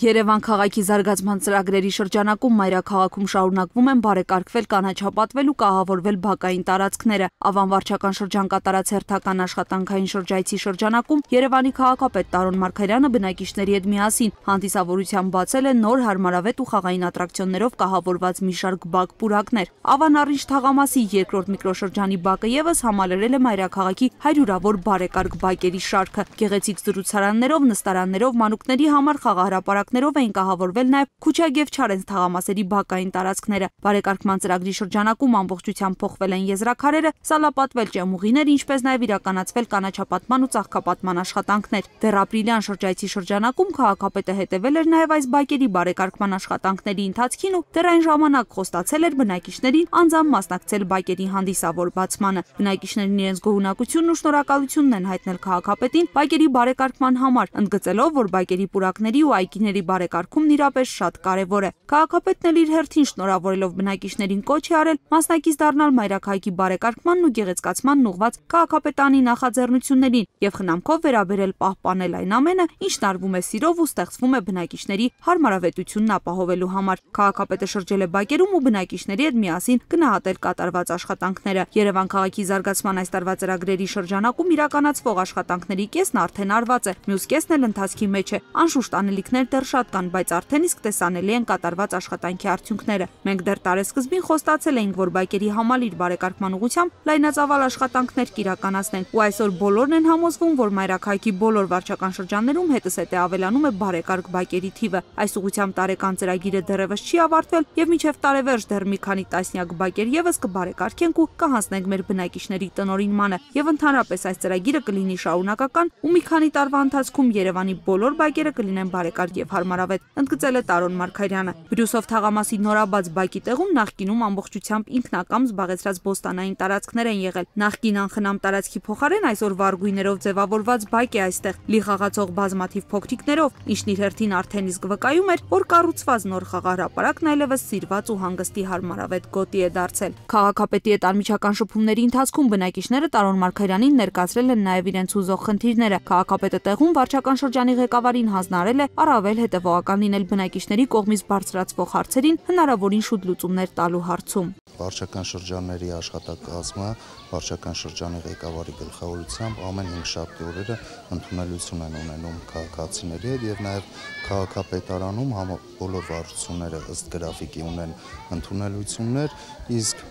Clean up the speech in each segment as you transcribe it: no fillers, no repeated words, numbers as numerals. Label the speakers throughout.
Speaker 1: Երևան քաղաքի զարգացման ծրագրերի շրջանակում մայրաքաղաքում շարունակվում են բարեկարգվել, կանաչապատվել ու կահավորվել բակային տարածքները։ Ավան վարչական շրջան կատարած հերթական աշխատանքային շրջայցի շրջանակում Երևանի քաղաքապետ Տարոն Մարգարյանը բնակիչների հետ միասին հանդիսավորությամբ բացել է նոր հարմարավետ ու խաղային ատրակցիոններով կահավորված մի շարք բակ-պուրակներ։ Ավան Առինջ թաղամասի երկրորդ միկրոշրջանի բակը ևս համալրել է մայրաքաղաքի հարյուրավոր բարեկարգ բակերի շարքը։ Գեղեցիկ զրուցարաններով, նստարաններով, մանուկների համար խաղահրապարակներով էին կահավորվել նաև Քուչայք և Չարենց թաղամասերի բակային տարածքները։ Բարեկարգման ծրագրի շրջանակում ամբողջությամբ փոխվել են եզրաքարերը, սալապատվել ճեմուղիներ, ինչպես նաև իրականացվել կանաչապատման ու ծաղկապատման աշխատանքներ։ Դեռ ապրիլյան շրջայցի շրջանակում քաղաքապետը հետևել էր նաև այս բակերի բարեկարգման աշխատանքների ընթացքին ու դեռ այն ժամանակ խոստացել էր բնակիչներին անձամբ մասնակցել բակերի հանդիսավոր բացմանը։ Բնակիչներն իրենց գոհունակությունն ու շնորհակալությունն են հայտնել քաղաքապետին բակերի բարեկարգման համար, ընդգծելով, որ բակերի պուրակների ու այգիների բարեկարգումն իրապես շատ կարևոր է։ Քաղաքապետն էլ իր հերթին շնորհավորելով բնակիչներին կոչ է արել մասնակից դառնալ մայրաքաղաքի բարեկարգմանն ու գեղեցկացմանն ուղղված քաղաքապետանի նախաձեռնություններին եւ խնամքով վերաբերել պահպանել այն ամենը, ինչն արվում է սիրով ու ստեղծվում է բնակիչների հարմարավետությունն ապահովելու համար։ Քաղաքապետը շրջել է բակերում ու բնակիչների հետ միասին գնահատել կատարված աշխատանքները։ Երևան քաղաքի զարգացման այս տարվա ծրագրերի շրջանակում իրականացվող աշխատանքների կեսն արդեն արված է, մյուս կեսն էլ ընթացքի մեջ է։ Անշուշտ անելիքներ դեռ շատ կան, բայց արդեն իսկ տեսանելի են կատարված աշխատանքի արդյունքները։ Մենք դեռ տարեսկզբին խոստացել էինք, որ բակերի համալիր բարեկարգման ուղղությամբ լայնածավալ աշխատանքներ կիրականացնենք, ու այսօր բոլորն են համոզվում, որ մայրաքաղաքի բոլոր վարչական շրջաններում հետզհետե ավելանում է բարեկարգ բակերի թիվը։ Այս ուղղությամբ տարեկան ծրագիրը դեռևս չի ավարտվել եւ մինչեւ տարեվերջ դեռ մի քանի տասնյակ բակեր եւս կբարեկարգենք ու կհանձնենք մեր բնակիչների տնօրինմանը։ Եվ ընդհանրապես այս ծրագիրը կլինի շարունակական ու մի քանի տարվա ընթացքում Երևանի բոլոր բակերը կլինեն բարեկարգ եւ հարմարավետ, ընդգծել է Տարոն Մարգարյանը։ Բրյուսով թաղամասի նորաբաց բակի տեղում նախկինում ամբողջությամբ ինքնակամ զբաղեցրած բոստանային տարածքներ են եղել։ Նախկին անխնամ տարածքի փոխարեն այսօր վառ գույներով ձևավորված բակ է այստեղ, լի խաղացող բազմաթիվ փոքրիկներով, ինչն իր հերթին արդեն իսկ վկայում էր, որ կառուցված նոր խաղահրապարակն այլևս սիրված ու հանգստի հարմարավետ գոտի է դարձել։ Քաղաքապետի հետ անմիջական շփումների ընթացքում բնակիչները Տարոն Մարգարյանին ներկայացրել են նաև իրենց հուզող խնդիրները։ Քաղաքապետը տեղում վարչական շրջանի ղեկավարին հանձնարարել է առավել հետևողական լինել բնակիչների կողմից բարձրացվող հարցերին հնարավորին շուտ լուծումներ տալու հարցում։
Speaker 2: Վարչական շրջանների աշխատակազմը վարչական շրջանի ղեկավարի գլխավորությամբ ամեն 5 շաբթի օրերը ընդունելություն են ունենում քաղաքացիների հետ եւ նաեւ քաղաքապետարանում բոլոր վարչությունները ըստ գրաֆիկի ունեն ընդունելություններ, իսկ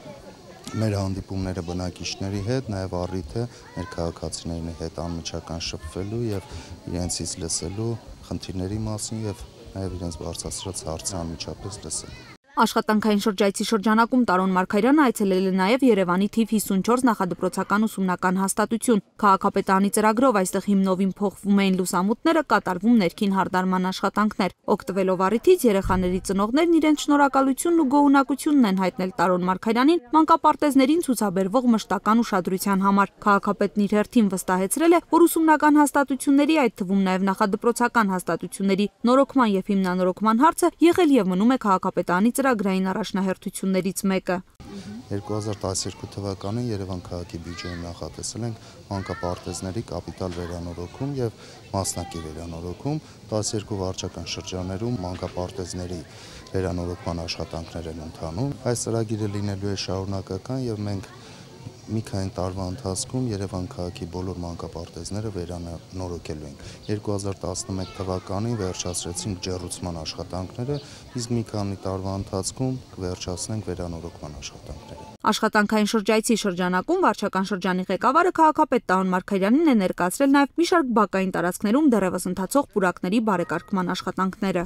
Speaker 2: մեր հանդիպումները բնակիչների հետ նաև առիթ է մեր քաղաքացիների հետ անմիջական շփվելու եւ իրենցից լսելու խնդիրների մասին եւ նաև իրենց բարձրացրած հարցը անմիջապես լսել։
Speaker 1: Աշխատանքային շրջայցի շրջանակում Տարոն Մարգարյանը այցելել է նաև Երևանի թիվ 54 նախադպրոցական ուսումնական հաստատություն։ Քաղաքապետարանի ծրագրով այստեղ հիմնովին փոխվում էին լուսամուտները, կատարվում ներքին հարդարման աշխատանքներ։ Օգտվելով առիթից երեխաների ծնողներն իրենց շնորհակալությունն ու գոհունակությունն են հայտնել Տարոն Մարգարյանին մանկապարտեզներին ցուցաբերվող մշտական ուշադրության համար։ Քաղաքապետն իր հերթին վստահեցրել է, որ ուսումնական հաստատությունների, այդ թվում նաև նախադպրոցական հաստատությունների նորոգման եւ հիմնանորոգման հարցը եղել եւ մնում է քաղաքապետարանի ծրագրային առաջնահերթություններից մեկը։
Speaker 2: 2012 թվականին Երևան քաղաքի բյուջեին նախատեսել ենք մանկապարտեզների կապիտալ վերանորոգում եւ մասնակի վերանորոգում, 12 վարչական շրջաններում մանկապարտեզների վերանորոգման աշխատանքներ են ընթանում։ Այս ծրագիրը լինելու է շարունակական եւ մենք մի քանի տարվա ընթացքում Երևան քաղաքի բոլոր մանկապարտեզները վերանորոգելու ենք։ 2011 թվականին վերջացրեցինք ջեռուցման աշխատանքները, իսկ մի քանի տարվա ընթացքում կվերջացնենք վերանորոգման աշխատանքները։
Speaker 1: Աշխատանքային շրջայցի շրջանակում վարչական շրջանի ղեկավարը քաղաքապետ Տարոն Մարգարյանին է ներկայացրել նաև մի շարք բակային տարածքներում դեռևս ընթացող պուրակների բարեկարգման աշխատանքները։